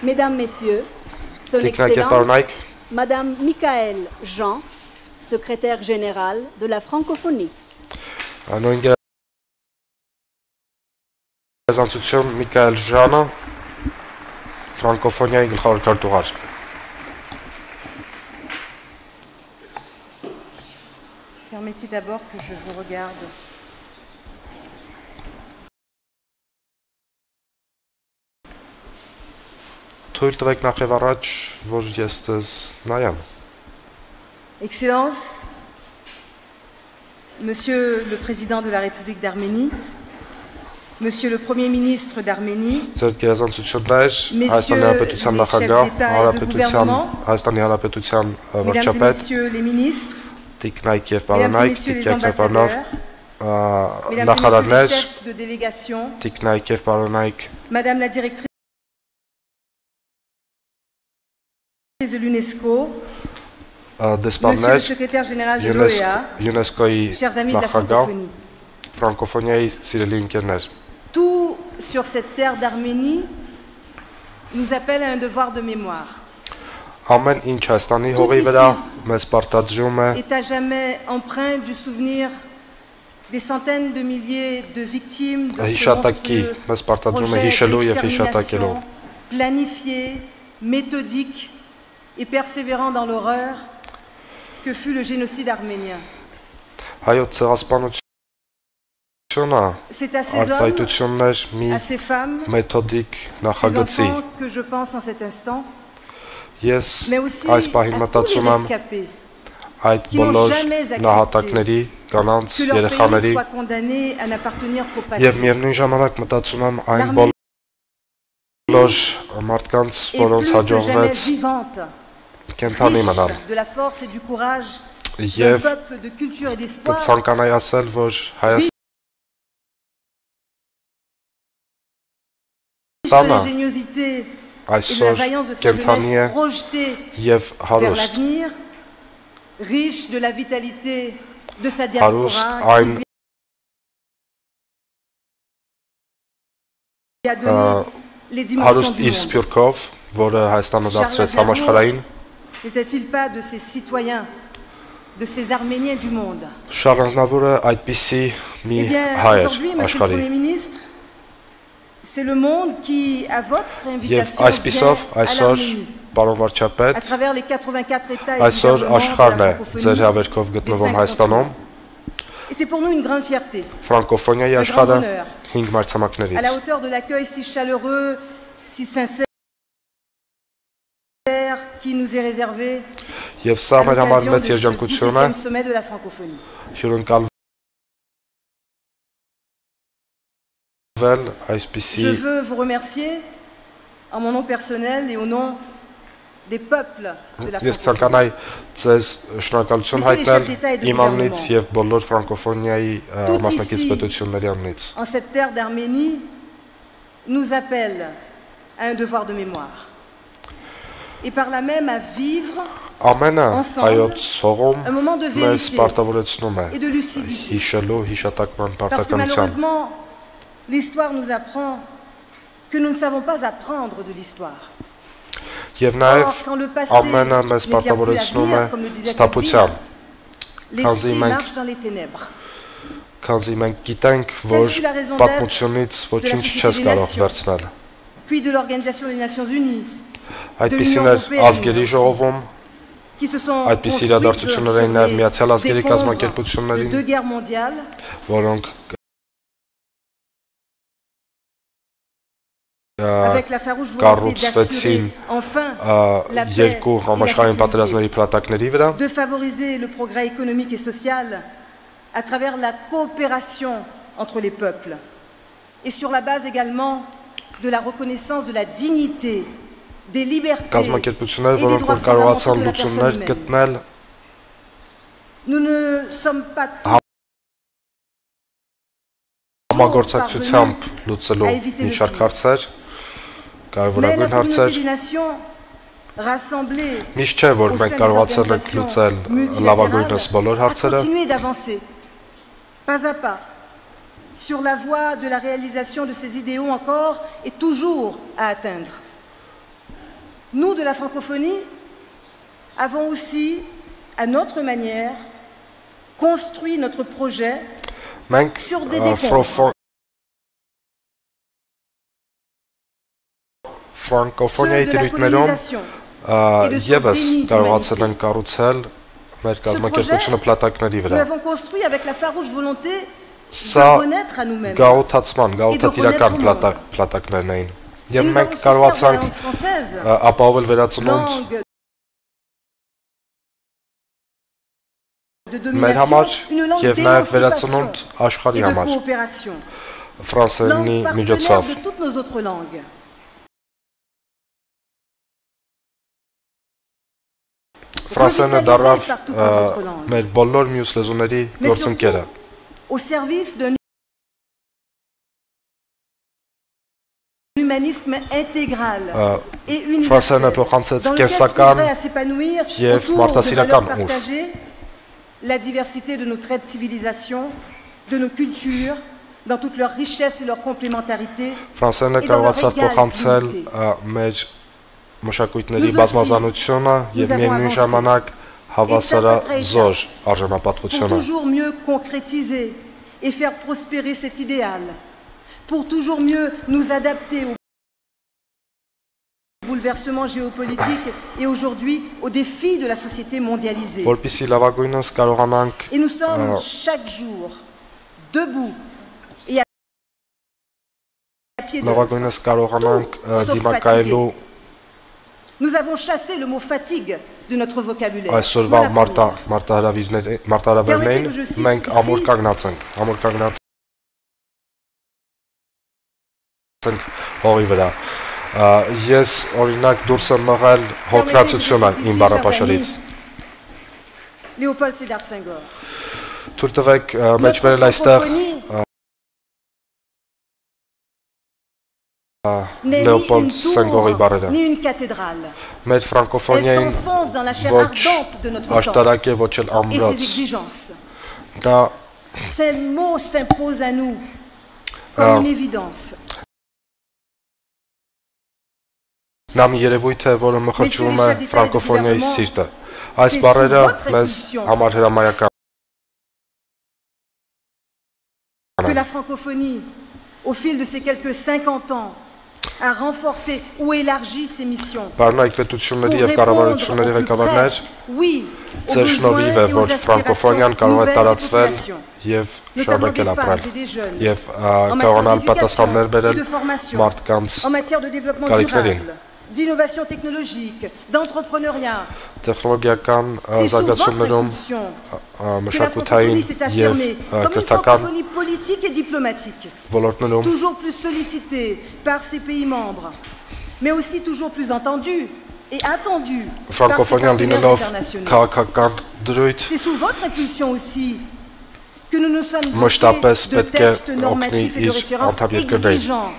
Mesdames, Messieurs, Son Excellence, Madame Michaëlle Jean, secrétaire générale de la francophonie. Michaëlle Jean, francophonie գլխավոր. Permettez d'abord que je vous regarde. Excellence, Monsieur le Président de la République d'Arménie, Monsieur le Premier ministre d'Arménie, Messieurs les chefs d'État et de gouvernement, Mesdames et Messieurs les ministres, Mesdames et Messieurs les ambassadeurs, Mesdames et Messieurs les chefs de délégation, Madame la directrice de l'UNESCO, Monsieur le secrétaire général de l'OEA, chers amis de la francophonie. Tout sur cette terre d'Arménie nous appelle à un devoir de mémoire. Tout ici est à jamais empreint du souvenir des centaines de milliers de victimes de ce monstrueux projet d'extermination planifié, méthodique et persévérant dans l'horreur que fut le génocide arménien. C'est à ces hommes, à ces femmes, ces enfants que je pense en cet instant, mais aussi à tous les rescapés qui n'ont jamais accepté que leur pays soit condamné à n'appartenir qu'au passé. L'armée est plus que jamais vivante, riche de la force et du courage d'un peuple de culture et d'espoir, riche de l'ingéniosité et de la vaillance de sa jeunesse projetée vers l'avenir, riche de la vitalité de sa diaspora qui a donné les dimensions du monde. N'était-il pas de ces citoyens, de ces Arméniens du monde? Eh bien, aujourd'hui, Monsieur le Premier ministre, c'est le monde qui, à votre invitation, vient à l'Arménie, à travers les 84 États et gouvernements de la francophonie. Et c'est pour nous une grande fierté, un grand honneur, à la hauteur de l'accueil si chaleureux, si sincère qui nous est réservé à l'occasion de ce 17e sommet de la francophonie. Je veux vous remercier en mon nom personnel et au nom des peuples de la francophonie. Messieurs les chefs d'État et de gouvernement, tout ici, en cette terre d'Arménie, nous appelle à un devoir de mémoire. Et par là même à vivre ensemble un moment de vérité et de lucidité. Parce que malheureusement, l'histoire nous apprend que nous ne savons pas apprendre de l'histoire. Or, quand le passé n'est bien plus l'avenir, comme le disait Tocqueville, l'esprit marche dans les ténèbres. Telle fut la raison d'être de la Société des Nations, puis de l'Organisation des Nations Unies, de l'Union européenne, qui se sont construites des ponts de deux guerres mondiales, avec la farouche volonté d'assurer enfin la paix et la sécurité, de favoriser le progrès économique et social à travers la coopération entre les peuples et sur la base également de la reconnaissance de la dignité, des libertés et des droits fondamentaux de la personne humaine. Nous ne sommes pas tous parvenus à éviter le pire. Mais la communauté des nations rassemblée au sein des organisations multilatérales a continué d'avancer, pas à pas, sur la voie de la réalisation de ces idéaux encore et toujours à atteindre. nous de la francophonie avons aussi, à notre manière, construit notre projet sur des décombres. Francophonie nous l'avons construit avec la farouche volonté de renaître à nous-mêmes et de renaître au monde. Et nous avons su faire de la langue française de domination, une langue d'émancipation et de coopération, langue partenaire de toutes nos autres langues. Mais surtout, au service d'un humanisme intégral et universel, dans lequel trouverait à s'épanouir autour de valeurs partagées la diversité de nos traits de civilisation, de nos cultures, dans toute leur richesse et leur complémentarité, et dans leur égale dignité. Մշակույթների բազմազանությունը եւ միևնույն ժամանակ հավասարազոր արժանապատվությունը։ Pour toujours mieux concrétiser et faire prospérer cet idéal, pour toujours mieux nous adapter aux bouleversements géopolitiques et aujourd'hui aux défis de la société mondialisée. Et nous sommes chaque jour debout et à pied d'œuvre, tout sauf fatigués. Nous avons chassé le mot fatigue de notre vocabulaire. Permettez que je cite ici Léopold Sédar Senghor. N'est ni une tour, ni une cathédrale. Elle s'enfonce dans la chair ardente de notre temps et ses exigences. Ces mots s'imposent à nous comme une évidence. Նա մի երևույթ է, որը մխրճում է ֆրանկոֆոնիայի սիրտը։ Այս բառերը մեզ համար հրամայական են։ Que la francophonie, au fil de ces quelques 50 ans, a renforcé ou élargi ses missions. Բարնայք պետությունների եւ կառավարությունների ղեկավարներ, ձեր շնորհիվ է, որ ֆրանկոֆոնիան կարող է տարածվել եւ շարունակել ապրել եւ կարողանալ պատասխաններ բերել մարդկանց կարիքներին։ D'innovation technologique, d'entrepreneuriat. Տեխնոլոգիական զարգացումներում մշակութային եւ կրթական politique et diplomatique. Toujours plus sollicité par ses pays membres, mais aussi toujours plus entendu et attendu par ses partenaires internationaux. C'est sous votre impulsion aussi que nous nous sommes dotés de textes normatifs et de références exigeants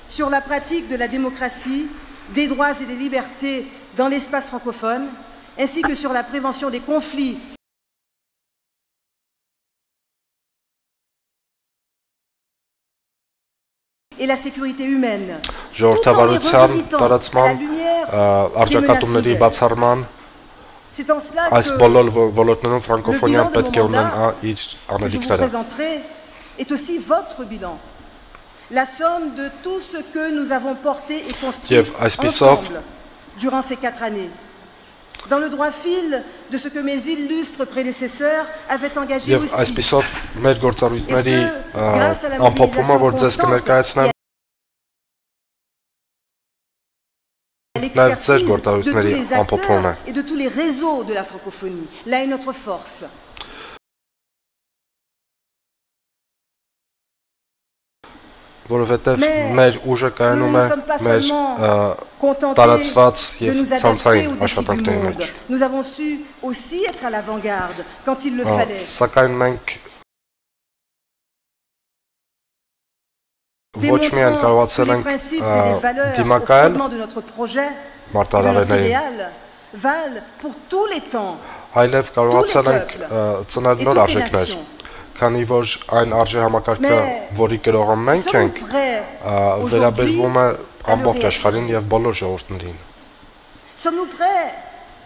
sur la pratique de la démocratie, des droits et des libertés dans l'espace francophone, ainsi que sur la prévention des conflits et la sécurité humaine, tout en les revisitant à la lumière des menaces nouvelles. C'est en cela que le bilan de mon mandat que je vous présenterai est aussi votre bilan. La somme de tout ce que nous avons porté et construit ensemble durant ces 4 années. Dans le droit fil de ce que mes illustres prédécesseurs avaient engagé aussi. Et ce, grâce à la mobilisation constante et à l'expertise de tous les acteurs et de tous les réseaux de la francophonie. Là est notre force. Որովհետև մեր ուժը կայանում է մեր տարածված եւ ցանցային աշխատանքների մեջ։ Սակայն մենք ոչ միայն կարողացել ենք դիմակայել մարտահրավերներին, այլև կարողացել ենք ծնել նոր արժեքներ, քանի որ այն արժե համակարգը, որի կրողը մենք ենք, վերաբերվում է ամբողջ աշխարհին եւ բոլոր ժողովուրդներին։ Sommes-nous prêts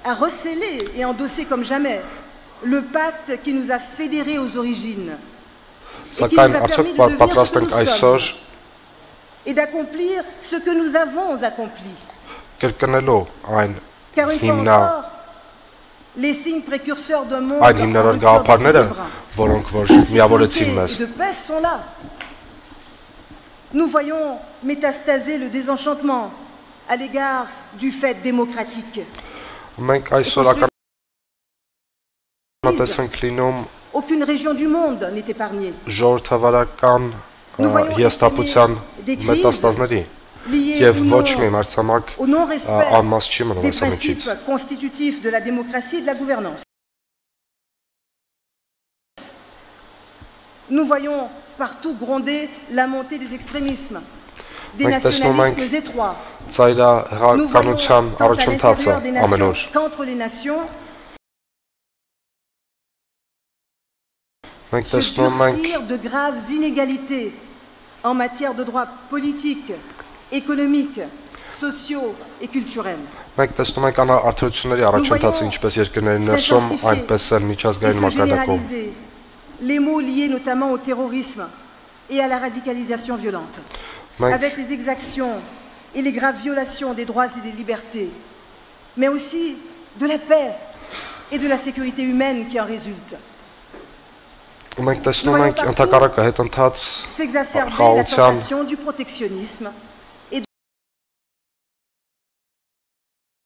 à recéler et endosser comme jamais le pacte qui nous a fédérés aux origines et qui nous a permis de devenir ce que nous sommes et d'accomplir ce que nous avons accompli? Car une fois encore, les signes précurseurs d'un monde en rupture d'équilibre, de paix sont là. Nous voyons métastaser le désenchantement à l'égard du fait démocratique. Aucune région du monde n'est épargnée. Nous voyons des crises liées au non-respect des principes constitutifs de la démocratie et de la gouvernance. Nous voyons partout gronder la montée des extrémismes, des nationalismes étroits. Nous voyons tant à l'intérieur des nations qu'entre les nations se durcir de graves inégalités en matière de droits politiques, économiques, sociaux et culturels. Nous voyons les maux liés notamment au terrorisme et à la radicalisation violente, avec les exactions et les graves violations des droits et des libertés, mais aussi de la paix et de la sécurité humaine qui en résulte. Nous voyons partout s'exacerber la tentation du protectionnisme et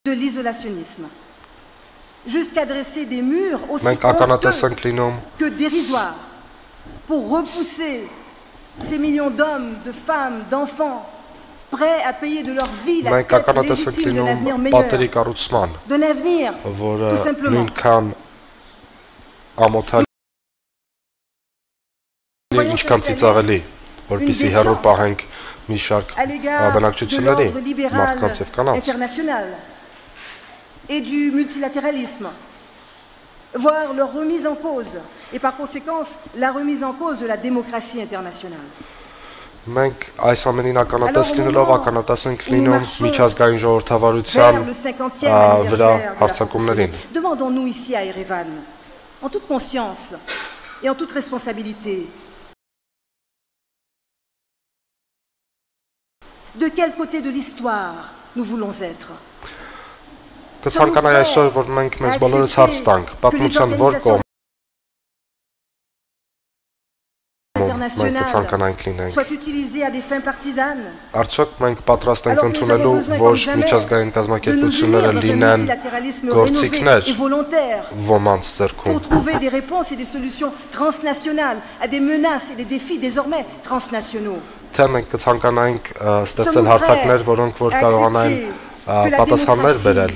de l'isolationnisme, jusqu'à dresser des murs aussi honteux que dérisoires pour repousser ces millions d'hommes, de femmes, d'enfants prêts à payer de leur vie la quête légitime d'un avenir meilleur, d'un avenir tout simplement. Ինչքան ծիծաղելի, որպեսզի հեռու պահենք մի շարք բնակչությունների, մարդկանց եւ կանանց. Et du multilatéralisme, voire leur remise en cause, et par conséquence la remise en cause de la démocratie internationale. Մենք այս ամենին ականատես լինելով ականատես ենք լինում միջազգային ժողովրդավարության վրա հարձակումներին. Demandons-nous ici à Erevan, en toute conscience et en toute responsabilité, de quel côté de l'histoire nous voulons être? Կցանկանայի այսօր, որ մենք մեզ բոլորս հարց տանք, պատմության որ կողմ մենք կցանկանայինք լինենք։ Արդյոք մենք պատրաստ ենք ընդունելու, որ միջազգային կազմակերպությունները լինեն գործիքներ ոմանց ձեռքում։ Pour trouver des réponses et des solutions transnationales à des menaces et des défis désormais transnationaux. Թե մենք կցանկանայինք ստեղծել հարթակներ, որոնք որ կարողանային պատասխաններ բերել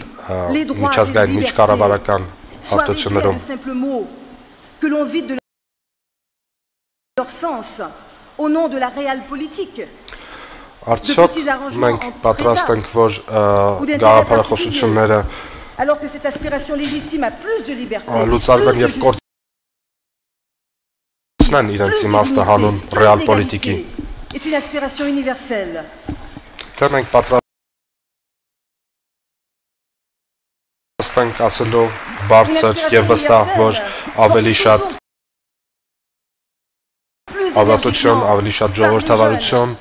միջազգային միջկառավարական հարթություններում։ Que l'on vide de leur sens au nom de la réelle politique. Արդյոք մենք պատրաստ ենք, որ գաղափարախոսությունները alors que cette aspiration légitime à plus de liberté, լուծարվեն եւ կորցնեն իրենց իմաստը հանուն ռեալ պոլիտիկի։ est une aspiration universelle. Թե մենք պատրաստ ենք ասելու բարձր եւ վստահ, որ ավելի շատ ազատություն, ավելի շատ ժողովրդավարություն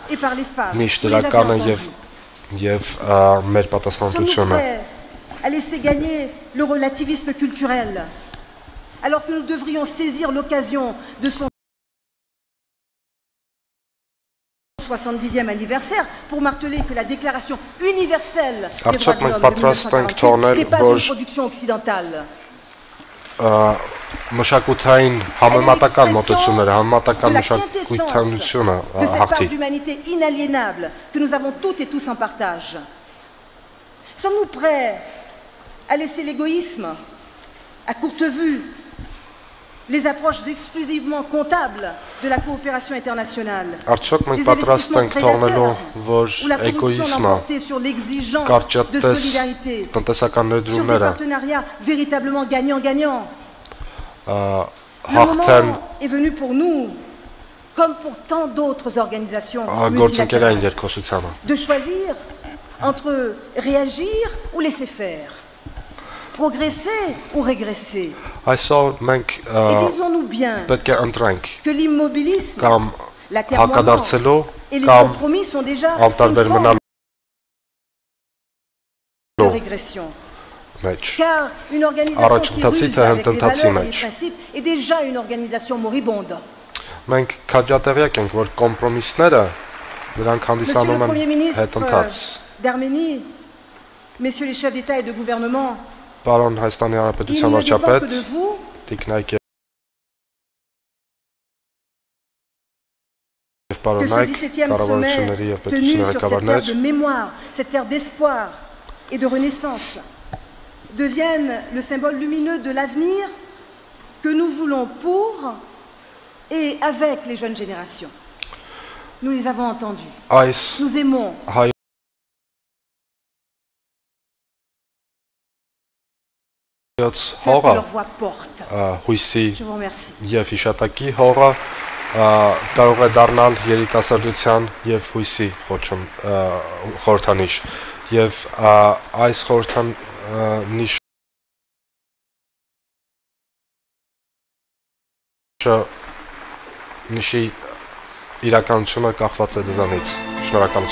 միշտ դրական է եւ մեր պատասխանատվությունը։ À laisser gagner le relativisme culturel, alors que nous devrions saisir l'occasion de son 70e anniversaire pour marteler que la déclaration universelle des droits de l'homme de 1948 n'est pas une production occidentale. Մշակութային համեմատական մոտեցումները, համեմատական մշակութայնությունը de cette part d'humanité inaliénable que nous avons toutes et tous en partage. Sommes-nous prêts à laisser l'égoïsme à courte vue, les approches exclusivement comptables de la coopération internationale, les investissements prédateurs ou la corruption l'emporter sur l'exigence de solidarité, sur des partenariats véritablement gagnant-gagnant? Le moment est venu pour nous, comme pour tant d'autres organisations multilatérales, de choisir entre réagir ou laisser faire? Progresser ou régresser? Et disons-nous bien que l'immobilisme, l'atermoiement et les compromis sont déjà une forme de régression. Car une organisation qui ruse avec les valeurs et les principes est déjà une organisation moribonde. Մենք քաջատեղյակ ենք, որ կոմպրոմիսները նրանք հանդիսանում են հետընթաց։ d'Arménie, messieurs les chefs d'État et de gouvernement, Պարոն Հայաստանի Հանրապետության վարչապետ, տիկնայք եւ պարոնայք, կառավարությունների եւ պետությունների ղեկավարներ, de mémoire, cette terre d'espoir et de renaissance deviennent le symbole lumineux de l'avenir que nous voulons pour et avec les jeunes générations. Nous les avons entendus. Nous aimons. Faire que leur voix porte. Je vous remercie. Եվ հիշատակի հողը կարող է դառնալ երիտասարդության եւ հույսի խորհրդանիշ եւ այս խորհրդանիշը նշի իրականությունը կախված է դրանից։ Շնորհակալություն։